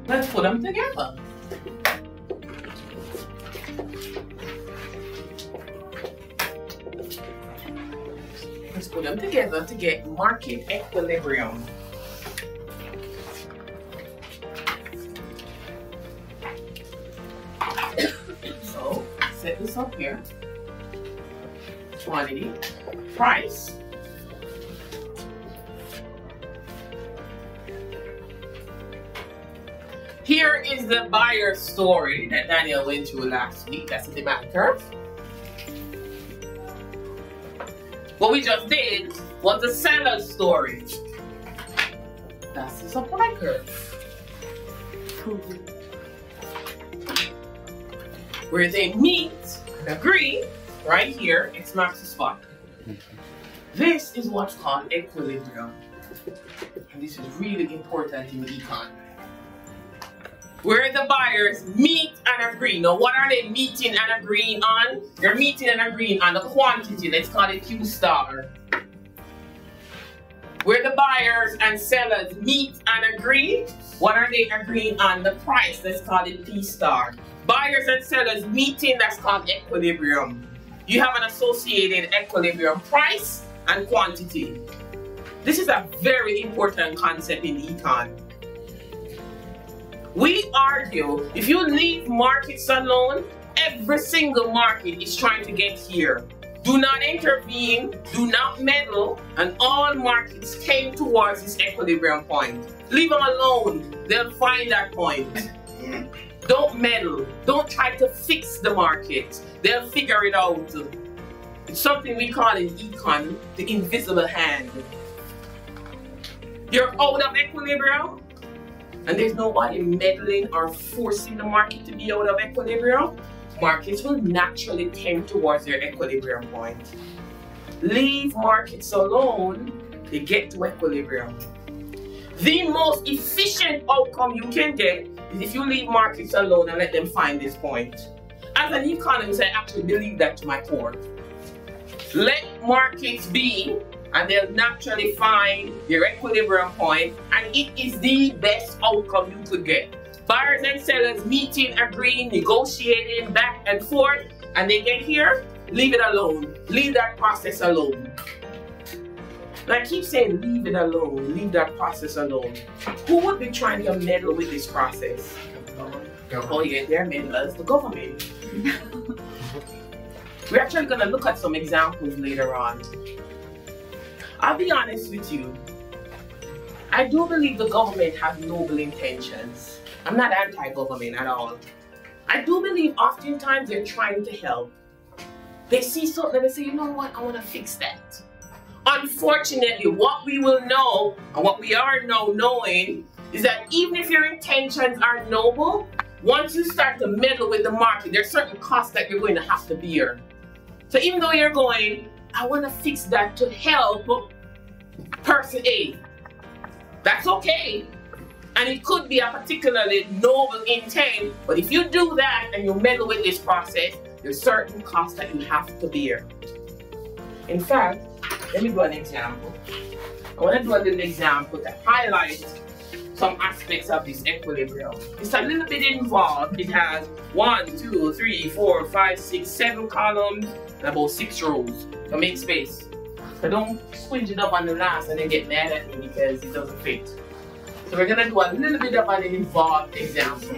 Let's put them together. Let's put them together to get market equilibrium. So, set this up here. Quantity, price. Here is the buyer story that Daniel went through last week. That's the demand curve. What we just did was the seller's story. That's the supply curve. Where they meet and agree right here, X marks the spot. This is what's called equilibrium. And this is really important in econ. Where the buyers meet and agree. Now, what are they meeting and agreeing on? They're meeting and agreeing on the quantity. Let's call it Q star. Where the buyers and sellers meet and agree, what are they agreeing on? The price. Let's call it P star. Buyers and sellers meeting, that's called equilibrium. You have an associated equilibrium, price and quantity. This is a very important concept in econ. We argue, if you leave markets alone, every single market is trying to get here. Do not intervene, do not meddle, and all markets came towards this equilibrium point. Leave them alone, they'll find that point. Don't meddle, don't try to fix the market, they'll figure it out. It's something we call in econ, the invisible hand. You're out of equilibrium, and there's nobody meddling or forcing the market to be out of equilibrium, markets will naturally tend towards their equilibrium point. Leave markets alone, they get to equilibrium. The most efficient outcome you can get is if you leave markets alone and let them find this point. As an economist, I actually believe that to my core. Let markets be, and they'll naturally find their equilibrium point, and it is the best outcome you could get. Buyers and sellers meeting, agreeing, negotiating back and forth, and they get here, leave it alone. Leave that process alone. And I keep saying leave it alone, leave that process alone. Who would be trying to meddle with this process? Oh yeah, they're meddlers, the government. We're actually going to look at some examples later on. I'll be honest with you. I do believe the government has noble intentions. I'm not anti-government at all. I do believe oftentimes they're trying to help. They see something and they say, you know what, I want to fix that. Unfortunately, what we will know, and what we are now knowing, is that even if your intentions are noble, once you start to meddle with the market, there's certain costs that you're going to have to bear. So even though you're going, I want to fix that to help person A, that's okay. And it could be a particularly noble intent, but if you do that and you meddle with this process, there's certain costs that you have to bear. In fact, let me do an example. I want to do a little example to highlight some aspects of this equilibrium. It's a little bit involved. It has 1, 2, 3, 4, 5, 6, 7 columns and about 6 rows. So make space. So don't squinch it up on the last and then get mad at me because it doesn't fit. So we're going to do a little bit of an involved example.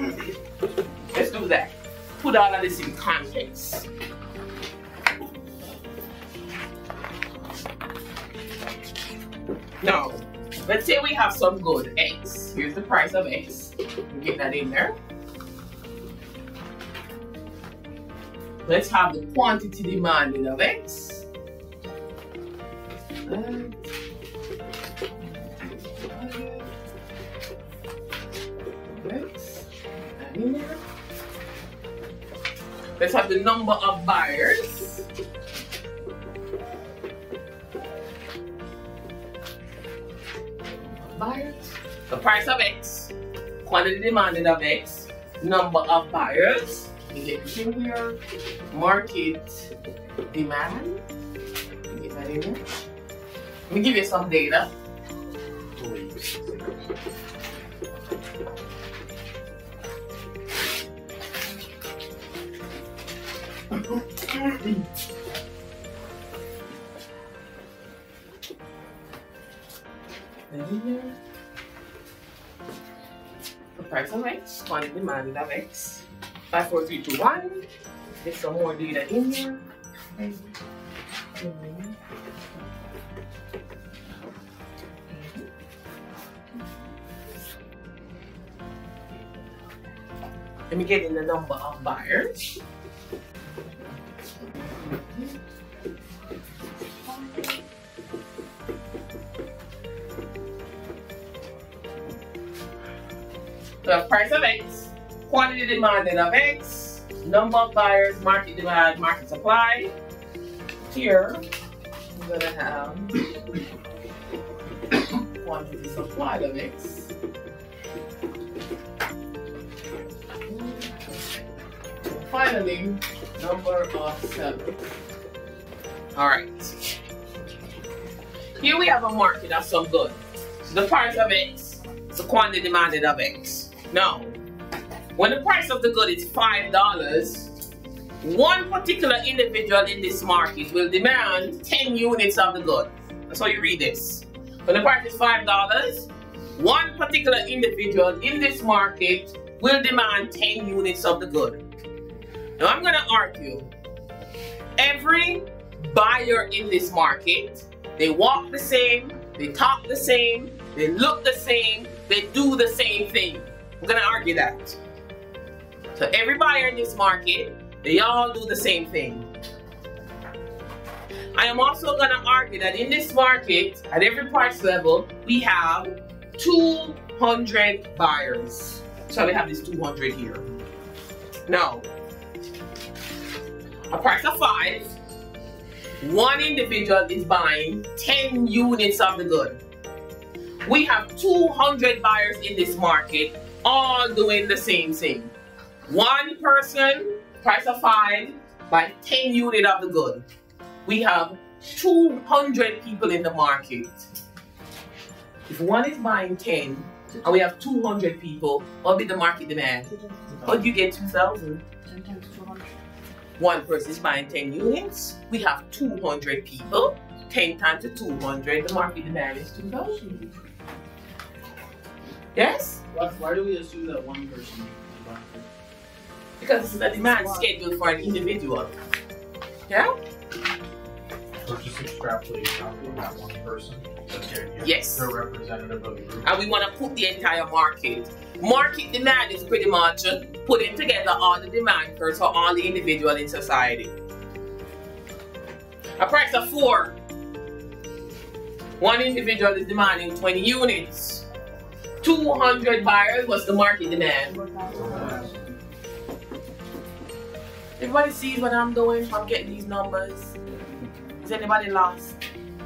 Let's do that. Put all of this in context. Now, let's say we have some good X. Here's the price of X. We get that in there. Let's have the quantity demanded of X. In there. Let's have the number of buyers. The price of X, quantity demanded of X, number of buyers. We get this in here. Market demand. We get that in there. Let me give you some data. The price of X, quantity demanded of X. 5, 4, 3, 2, 1. Get some more data in here. Let me get in the number of buyers. The price of X, quantity demanded of X, number of buyers, market demand, market supply. Here, I'm gonna have quantity supplied of X. Finally, number of sellers. Alright. Here we have a market of some good. The price of X is the quantity demanded of X. Now, when the price of the good is $5, one particular individual in this market will demand 10 units of the good. That's how you read this. When the price is $5, one particular individual in this market will demand 10 units of the good. Now I'm going to argue, every buyer in this market, they walk the same, they talk the same, they look the same, they do the same thing. I'm going to argue that. So every buyer in this market, they all do the same thing. I am also going to argue that in this market, at every price level, we have 200 buyers. So we have this 200 here. Now, a price of 5, one individual is buying 10 units of the good. We have 200 buyers in this market, all doing the same thing. One person, price of 5, buy 10 units of the good. We have 200 people in the market. If one is buying 10, and we have 200 people, what will be the market demand? How do you get 2,000? 10 times 200. One person is buying 10 units. We have 200 people. 10 times 200, the market demand is 2,000. Yes? Why do we assume that one person is buying? Because this is a demand scheduled for an individual. Yeah? We're just extrapolating out from that one person. Yes. They're representative of the group. And we want to put the entire market. Market demand is pretty much putting together all the demand curves for all the individuals in society. A price of 4. One individual is demanding 20 units. 200 buyers, what's the market demand? 4,000. Everybody sees what I'm doing? I'm getting these numbers. Is anybody lost?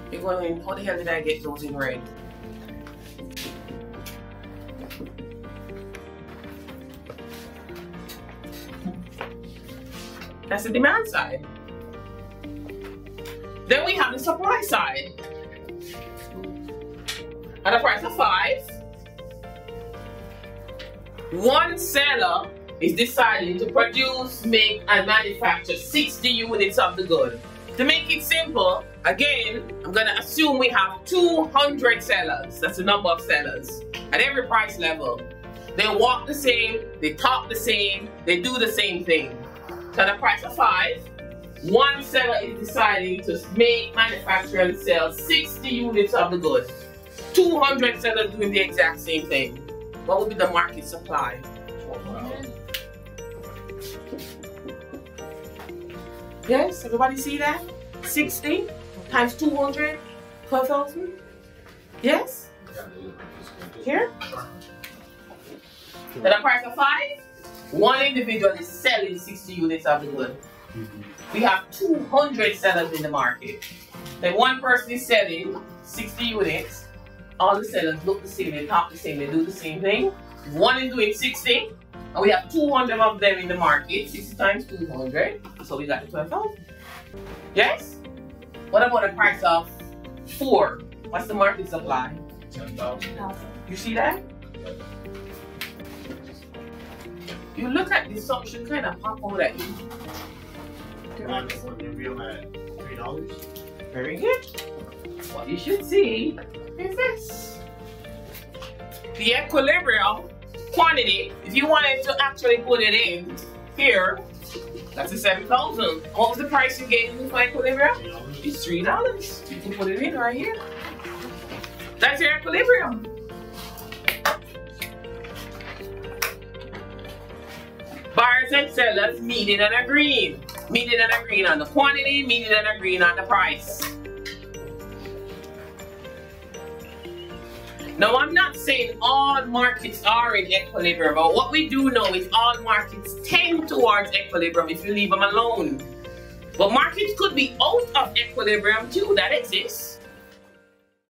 You're going, how the hell did I get those in red? That's the demand side. Then we have the supply side. At a price of 5, one seller is deciding to produce, make, and manufacture 60 units of the good. To make it simple, again, I'm going to assume we have 200 sellers. That's the number of sellers at every price level. They walk the same, they talk the same, they do the same thing. So at a price of 5, one seller is deciding to make, manufacture, and sell 60 units of the good. 200 sellers doing the exact same thing. What would be the market supply? 12,000. Yes, everybody see that? 60 times 200, 12,000? Yes? Here? At a price of 5, one individual is selling 60 units of the good. We have 200 sellers in the market. Then one person is selling 60 units. All the sellers look the same, they talk the same, they do the same thing. One is doing 60, and we have 200 of them in the market. 60 times 200, so we got the 12,000. Yes? What about the price of 4? What's the market supply? 10,000. You see that? You look at this, something should kind of pop out at you. Like Equilibrium at $3. Very good. What you should see is this. The equilibrium quantity, if you wanted to actually put it in here, that's a 7,000. What was the price you gave me for equilibrium? It's $3. You can put it in right here. That's your equilibrium. Buyers and sellers meeting and agreeing. Meeting and agreeing on the quantity, meeting and agreeing on the price. Now, I'm not saying all markets are in equilibrium, but what we do know is all markets tend towards equilibrium if you leave them alone. But markets could be out of equilibrium too, that exists.